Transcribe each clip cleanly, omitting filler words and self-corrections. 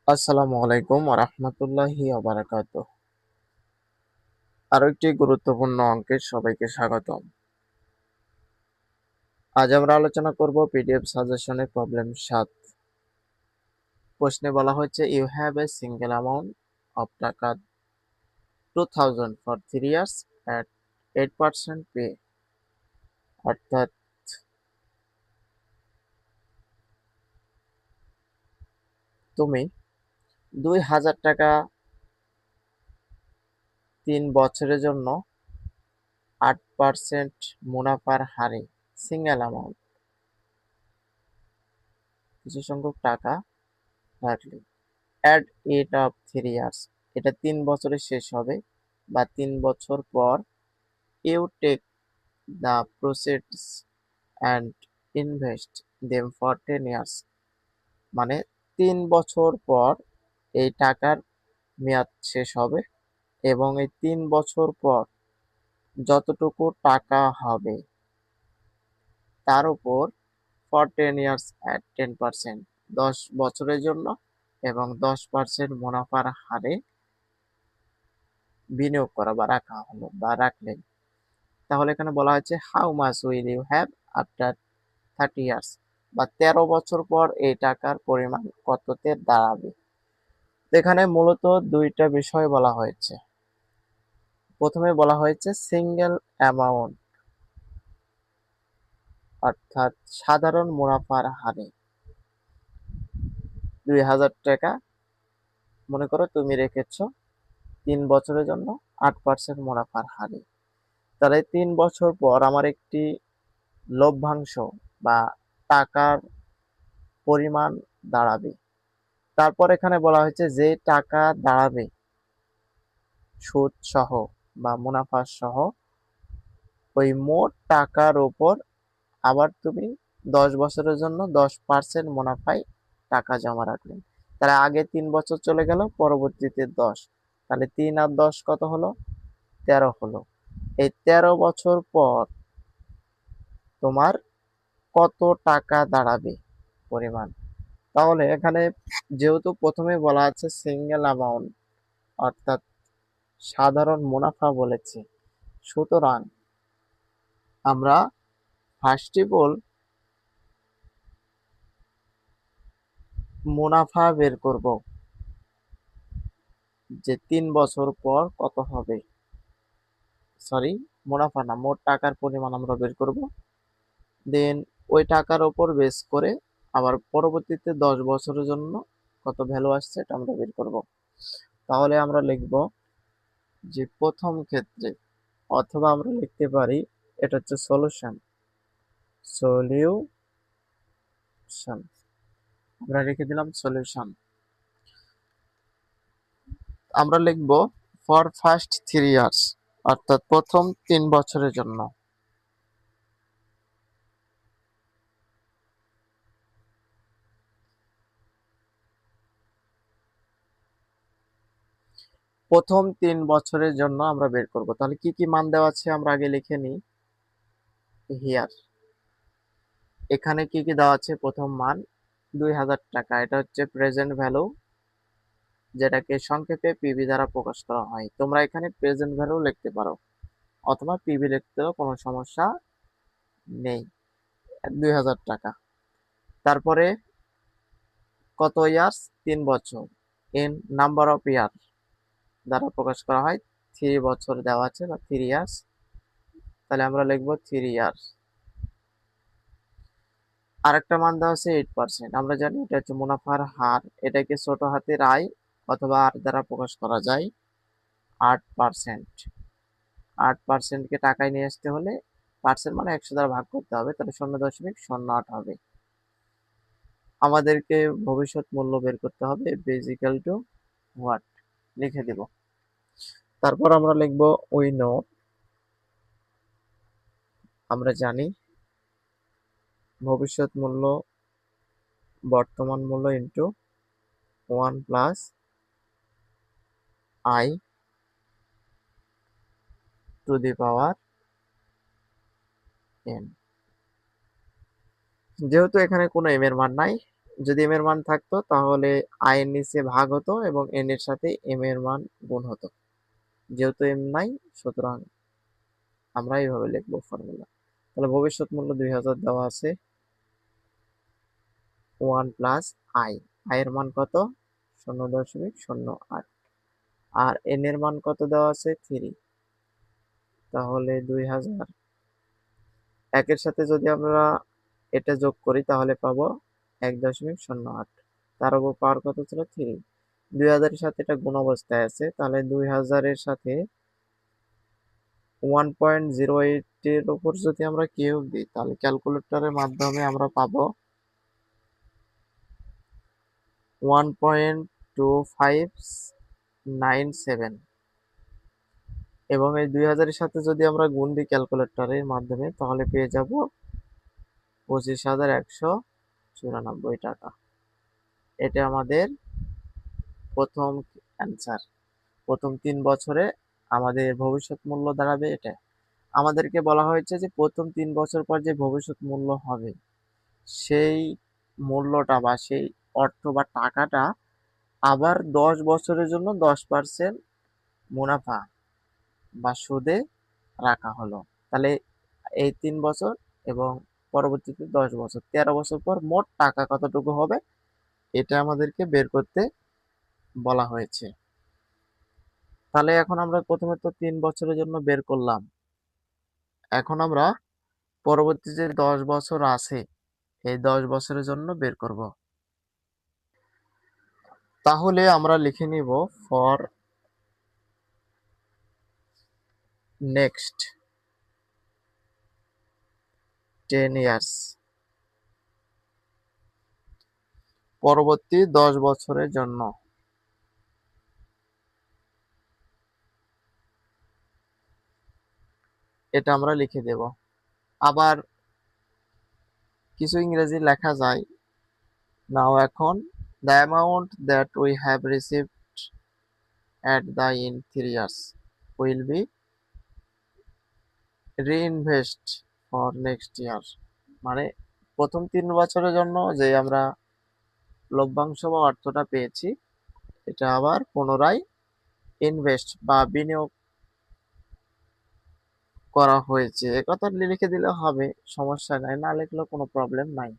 আসসালামু আলাইকুম ওয়া রাহমাতুল্লাহি ওয়া বারাকাতুহু। আরো একটি গুরুত্বপূর্ণ অঙ্কে সবাইকে স্বাগতম। আজ আমরা আলোচনা করব পিডিএফ সাজেশনের প্রবলেম 7। প্রশ্নে বলা হচ্ছে you have a single amount of taka 2000 for 3 years at 8% pay. অর্থাৎ তুমি 2000 টাকা 3 বছরের জন্য 8% মুনাফার হারে সিঙ্গেল অ্যামাউন্ট কিছু সংখ্যক টাকা রাখলে অ্যাট এট অফ 3 ইয়ার্স, এটা 3 বছরে শেষ হবে বা 3 বছর পর। You take the proceeds and invest them for 10 years, মানে 3 বছর পর এই টাকার মেয়াদ শেষ হবে এবং এই 3 বছর পর যতটুকু টাকা হবে তার উপর ফর 10 ইয়ার্স অ্যাট 10%, 10 বছরের জন্য এবং 10% মুনাফার হারে বিনিয়োগ করা বা রাখা হলো বা রাখলেন। তাহলে এখানে বলা হচ্ছে how much will you have after 30 years, বা 13 বছর পর এই টাকার পরিমাণ কততে দাঁড়াবে। এখানে মূলত দুইটা বিষয় বলা হয়েছে। প্রথমে বলা হয়েছে সিঙ্গেল অ্যামাউন্ট, অর্থাৎ সাধারণ মুনাফার হারে 2000 টাকা মনে করো তুমি রেখেছ 3 বছরের জন্য 8% মুনাফার হারে। তাহলে 3 বছর পর আমার একটি লভ্যাংশ বা টাকার পরিমাণ দাঁড়াবে। তারপর এখানে বলা হয়েছে যে টাকা দাঁড়াবে সুদ সহ বা মুনাফা সহ ওই মোট টাকার উপর আবার তুমি 10 বছরের জন্য 10% মুনাফায় টাকা জমা রাখলেন। তাহলে আগে 3 বছর চলে গেল, পরবর্তীতে 10, তাহলে 3 আর 10 কত হলো? 13 হলো। এই 13 বছর পর তোমার কত টাকা দাঁড়াবে পরিমাণ। তাহলে এখানে যেহেতু প্রথমে বলা আছে সিঙ্গেল অ্যামাউন্ট, অর্থাৎ সাধারণ মুনাফা বলেছে, সুতরাং আমরা ফার্স্ট অফ অল মুনাফা বের করব যে 3 বছর পর কত হবে। সরি, মুনাফা না, মোট টাকার পরিমাণ আমরা বের করব। দেন ওই টাকার উপর বেস করে আবার পরবর্তীতে 10 বছরের জন্য কত ভ্যালু আসছে এটা আমরা বের করব। তাহলে আমরা লিখব যে প্রথম ক্ষেত্রে, অথবা আমরা লিখতে পারি এটা হচ্ছে সলিউশন। সলিউশন আমরা রেখে দিলাম সলিউশন। আমরা লিখব ফর ফার্স্ট 3 ইয়ার্স, অর্থাৎ প্রথম 3 বছরের জন্য। প্রথম 3 বছরের জন্য আমরা বের করব। তাহলে কি কি মান দেওয়া আছে আমরা আগে লিখে নিই। হিয়ার এখানে কি কি দেওয়া আছে? প্রথম মান 2000 টাকা, এটা হচ্ছে প্রেজেন্ট ভ্যালু, যেটাকে সংক্ষেপে পিবি দ্বারা প্রকাশ করা হয়। তোমরা এখানে প্রেজেন্ট ভ্যালু লিখতে পারো অথবা পিবি লিখতেও কোনো সমস্যা নেই। 2000 টাকা। তারপরে কত ইয়ার্স? 3 বছর। ইন নাম্বার অফ ইয়ার দ্বারা প্রকাশ করা হয়। 3 বছর দেওয়া আছে বা 3 ইয়ার্স, তাহলে আমরা লিখবো 3 ইয়ার্স। আরেকটা মান দেওয়া আছে 8%। আমরা জানি এটা হচ্ছে মুনাফার হার, এটাকে ছোট হাতের আই অথবা আর দ্বারা প্রকাশ করা যায়। 8%, 8%কে টাকায় নিয়ে আসতে হলে পার্সেন্ট মানে 100 দ্বারা ভাগ করতে হবে, তাহলে 0.08 হবে। আমাদেরকে ভবিষ্যৎ মূল্য বের করতে হবে, বেসিক্যাল টু হোয়াট লিখে দিব। তারপর আমরা লিখব উই নো, আমরা জানি ভবিষ্যৎ মূল্য বর্তমান মূল্য into 1 plus i to the power N. যেহেতু এখানে কোনো এম এর মান নাই, যদি এম এর মান থাকতো তাহলে আই এর নিচে ভাগ হতো এবং এন এর সাথে এম এর মান গুণ হতো। যেহেতু এম নাই, সুতরাং আমরা এইভাবে লিখবো ফর্মুলা। তাহলে ভবিষ্যৎ মূল্য 2000 দেওয়া আছে, 1 প্লাস আই। আই এর মান কত? 0.08। আর এন এর মান কত দেওয়া আছে? 3। তাহলে 2000 একের সাথে যদি আমরা এটা যোগ করি তাহলে পাবো 1.08। তার উপর পাওয়ার কত ছিল? 3। 2000-এর সাথে এটা গুণ অবস্থায় আছে, তাহলে 2000-এর সাথে 1.08 এর উপর যদি আমরা কিউব দিই তাহলে ক্যালকুলেটরের মাধ্যমে আমরা পাবো 1.2597। এবং এই 2000-এর সাথে যদি আমরা গুণ দিই ক্যালকুলেটরের মাধ্যমে তাহলে পেয়ে যাব 25,194 টাকা। এটা আমাদের প্রথম অ্যান্সার। প্রথম 3 বছরে আমাদের ভবিষ্যৎ মূল্য দাঁড়াবে এটা। আমাদেরকে বলা হয়েছে যে প্রথম 3 বছর পর যে ভবিষ্যৎ মূল্য হবে সেই মূল্যটা বা সেই অর্থ বা টাকাটা আবার 10 বছরের জন্য 10% মুনাফা বা সুদে রাখা হলো। তাহলে এই 3 বছর এবং পরবর্তীতে 10 বছর, 13 বছর পর মোট টাকা কতটুকু হবে এটা আমাদেরকে বের করতে বলা হয়েছে। তাহলে এখন আমরা প্রথমে তো 3 বছরের জন্য বের করলাম। এখন আমরা পরবর্তী যে 10 বছর আছে এই 10 বছরের জন্য বের করব। তাহলে আমরা লিখে নিব ফর নেক্সট 10 ইয়ার্স, পরবর্তী 10 বছরের জন্য। এটা আমরা লিখে দেব। আবার কিছু ইংরেজি লেখা যায়। নাও এখন the amount that we have received at the in 3 years will be reinvest for next year। মানে প্রথম 3 বছরের জন্য যে আমরা লভ্যাংশ বা অর্থটা পেয়েছি এটা আবার পুনরায় ইনভেস্ট বা বিনিয়োগ করা হয়েছে। একথা লিখে দিলে হবে, সমস্যা নাই, না লিখলেও কোনো প্রবলেম নাই।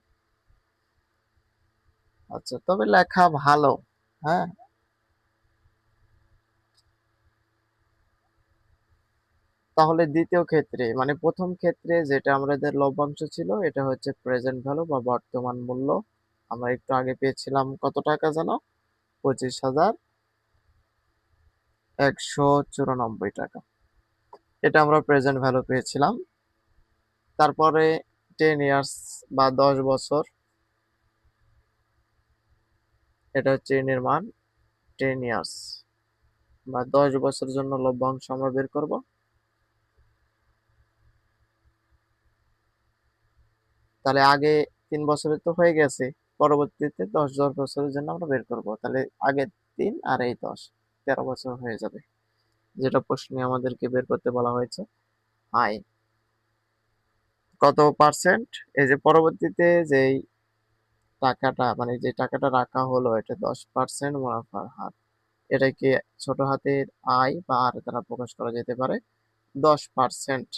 আচ্ছা, তবে লেখা ভালো। হ্যাঁ, তাহলে দ্বিতীয় ক্ষেত্রে মানে প্রথম ক্ষেত্রে যেটা আমাদের লভ্যাংশ ছিল এটা হচ্ছে প্রেজেন্ট ভ্যালু বা বর্তমান মূল্য। আমরা একটু আগে পেয়েছিলাম কত টাকা জানো? 25,194 টাকা। এটা আমরা প্রেজেন্ট ভ্যালু পেয়েছিলাম। তারপরে 10 ইয়ার্স বা 10 বছর, এটা হচ্ছে n এর মান 10 ইয়ার্স বা 10 বছরের জন্য লভ্যাংশ আমরা বের করব। তাহলে আগে 3 বছরের তো হয়ে গেছে, পরবর্তীতে 10 বছরের জন্য আমরা বের করব। তাহলে আগে 3 আর এই 10, 13 বছর হয়ে যাবে, যেটা প্রশ্নে আমাদেরকে বের করতে বলা হয়েছে। আয় কত পার্সেন্ট? এই যে পরবর্তীতে যেই টাকাটা মানে যে টাকাটা রাখা হলো এটা 10% মুনাফার হার। এটাকে ছোট হাতের আই বা আর দ্বারা প্রকাশ করা যেতে পারে। 10%,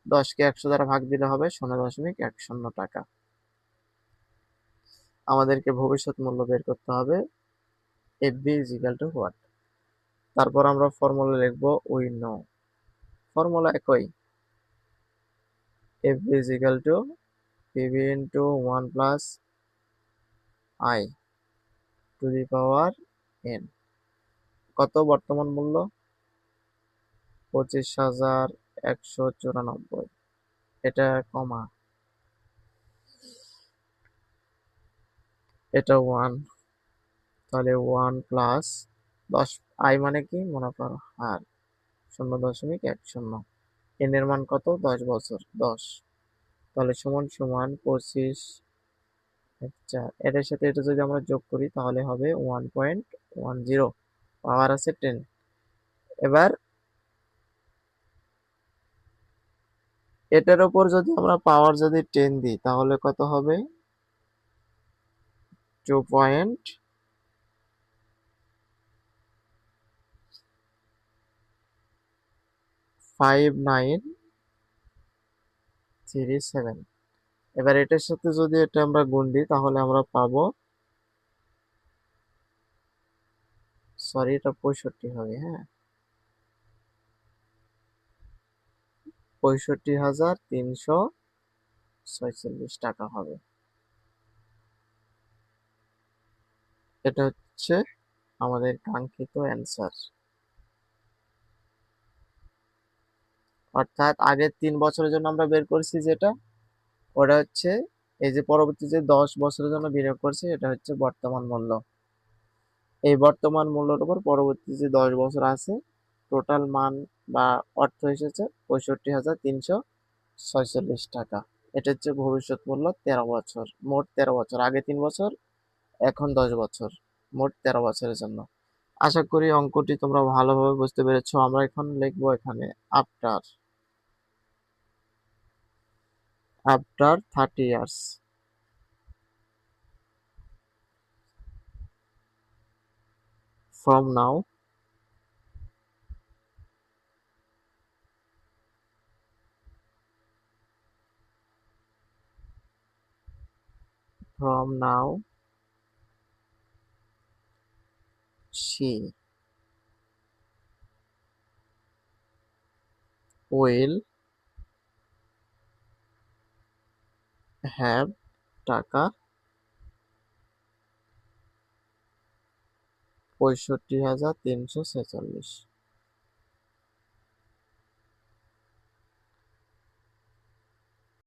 10কে 100 দ্বারা ভাগ দিলে হবে 0.10 টাকা। আমাদেরকে ভবিষ্যৎ মূল্য বের করতে হবে FV is equal to what. তারপর আমরা ফর্মুলা লিখবো উই নো। ফর্মুলা একই, FV is equal to PV into 1 plus i to the power n. কত বর্তমান মূল্য? 25,194। এটা কমা, এটা 1, তাহলে 1 প্লাস 10। আই মানে কি? মুনাফার হার 0.10। এন এর মান কত? 10 বছর, 10। তাহলে সমান সমান 25, 4। এটার সাথে এটা যদি আমরা যোগ করি তাহলে হবে 1.10, পাওয়ার আছে 10। এবার এটার উপর যদি আমরা পাওয়ার যদি 10 দিই তাহলে কত হবে? 2.5937। এবার এটার সাথে যদি এটা আমরা গুণ দিই তাহলে আমরা পাবো, সরি এটা 65 হবে, হ্যাঁ, 65,346 টাকা হবে। এটা হচ্ছে আমাদের কাঙ্ক্ষিত অ্যান্সার। অর্থাৎ আগের 3 বছরের জন্য আমরা বের করছি যেটা, ওটা হচ্ছে এই যে পরবর্তী যে 10 বছরের জন্য বিনিয়োগ করছি, এটা হচ্ছে বর্তমান মূল্য। এই বর্তমান মূল্যের উপর পরবর্তী যে 10 বছর আছে টোটাল মান বা অর্থ এসেছে 65,346 টাকা। এটা হচ্ছে ভবিষ্যৎ মূল্য 13 বছর, মোট 13 বছর, আগে 3 বছর, এখন 10 বছর, মোট 13 বছরের জন্য। আশা করি অঙ্কটি তোমরা ভালোভাবে বুঝতে পেরেছো। আমরা এখন লিখবো এখানে after, 30 years, from now, from now she will have টাকা 65,346।